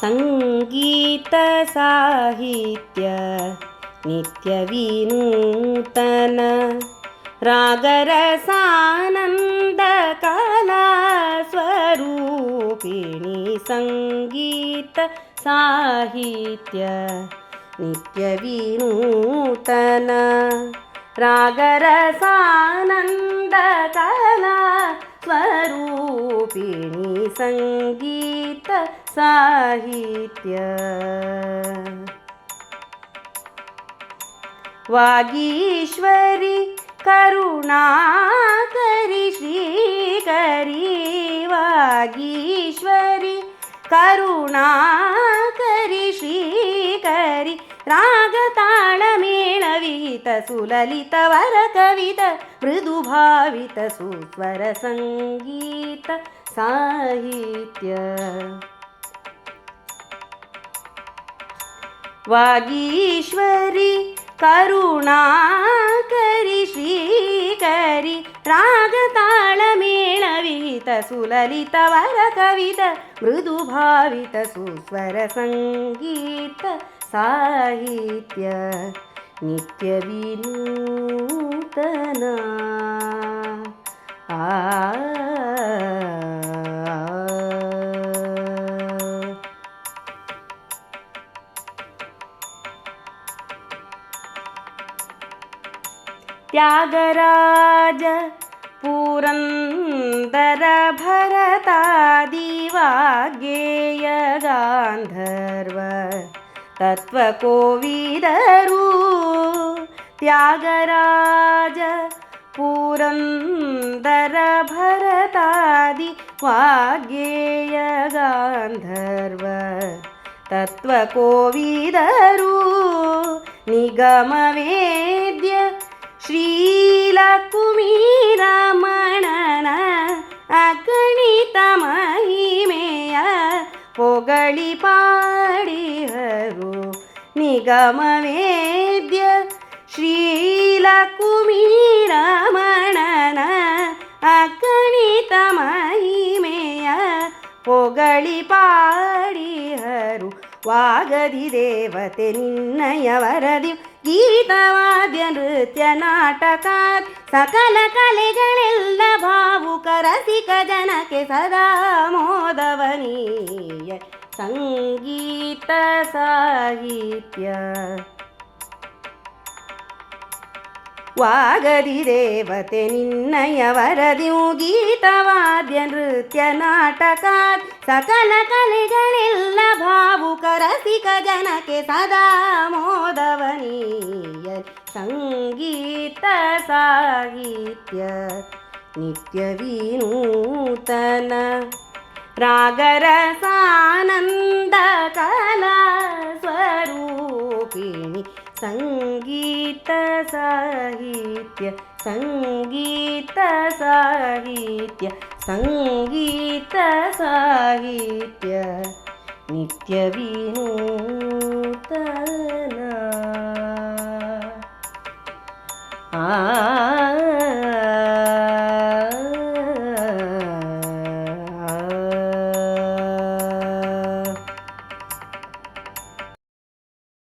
ಸಂಗೀತ ಸಾಹಿತ್ಯ ನಿತ್ಯ ವಿನೂತನ ರಾಗರಸಾನಂದ ಕಲಾ ಸ್ವರೂಪಿಣಿ ಸಂಗೀತ ಸಾಹಿತ್ಯ ನಿತ್ಯ ವಿನೂತನ ರಾಗರಸಾನಂದ ಕಲಾ ಸ್ವರೂಪಿಣಿ ಸಂಗೀತ ಸಾಹಿತ್ಯ ವಾಗೀಶ್ವರಿ ಕರುಣಾಕರಿ ಶ್ರೀಕರಿ ವಾಗೀಶ್ವರಿ ಕರುಣಾಕರಿ ಶ್ರೀಕರಿ ರಾಗ ತಾಳ ಮೇಳ ವಿಹಿತ ಸುಲಲಿತ ವರ ಕವಿತ ಮೃದು ಭಾವಿತ ಸುಸ್ವರ ಸಂಗೀತ ಸಾಹಿತ್ಯ ವಾಗೀಶ್ವರಿ ಕರುಣಾಕರಿ ಶ್ರೀಕರಿ ರಾಗ ತಾಳ ಮೇಳ ವಿಹಿತ ಸುಲಲಿತ ವರ ಕವಿತ ಮೃದು ಭಾವಿತ ಸುಸ್ವರ ಸಂಗೀತ ಸಾಹಿತ್ಯ ನಿತ್ಯ ವಿನೂತನ ತ್ಯಾಗರಾಜ ಪುರಂದರ ಭರತಾದಿ ವಾಗ್ಗೇಯ ಗಾಂಧರ್ವ ತತ್ವಕೋವಿದರು ತ್ಯಾಗರಾಜ ಪುರಂದರ ಭರತಾದಿ ವಾಗ್ಗೇಯ ಗಾಂಧರ್ವ ತತ್ವಕೋವಿದರು ನಿಗಮ ವೇದ್ಯ ಶ್ರೀಲಕುಮೀರಮಣನ ಅಗಣಿತ ಮಹಿಮೆಯ ಪೊಗಳಿ ಪಾಡಿಹರು ನಿಗಮ ವೇದ್ಯ ಶ್ರೀಲಕುಮೀರಮಣನ ಅಗಣಿತ ಮಹಿಮೆಯ ಪೊಗಳಿ ಪಾಡಿಹರು ವಾಗದಿ ದೇವತೆ ನಿನ್ನಯ ವರದಿ ಗೀತವಾದ್ಯ ನೃತ್ಯ ನಾಟಕ ಸಕಲ ಕಲೆಗಳೆಲ್ಲ ಭಾವುಕ ರಸಿಕ ಜನಕ್ಕೆ ಸದಾ ಮೋದವನೀಯ ಸಂಗೀತ ಸಾಹಿತ್ಯ ವಾಗದಿ ದೇವತೆ ನಿನ್ನಯ ವರದಿಯು ಗೀತವಾದ್ಯ ನೃತ್ಯ ನಾಟಕ ಸಕಲ ಕಲೆಗಳೆಲ್ಲ ಭಾವುಕ ರಸಿಕ ಜನಕ್ಕೆ ಸದಾ ಮೋದವನೀಯ ಸಂಗೀತ ಸಾಹಿತ್ಯ ನಿತ್ಯ ವಿನೂತನ ರಾಗರಸಾನಂದ ಕಲಾ ಸ್ವರೂಪಿಣಿ ಸಂಗೀತ ಸಾಹಿತ್ಯ ಸಂಗೀತ ಸಾಹಿತ್ಯ ಸಂಗೀತ ಸಾಹಿತ್ಯ ನಿತ್ಯ ವಿನೂತನ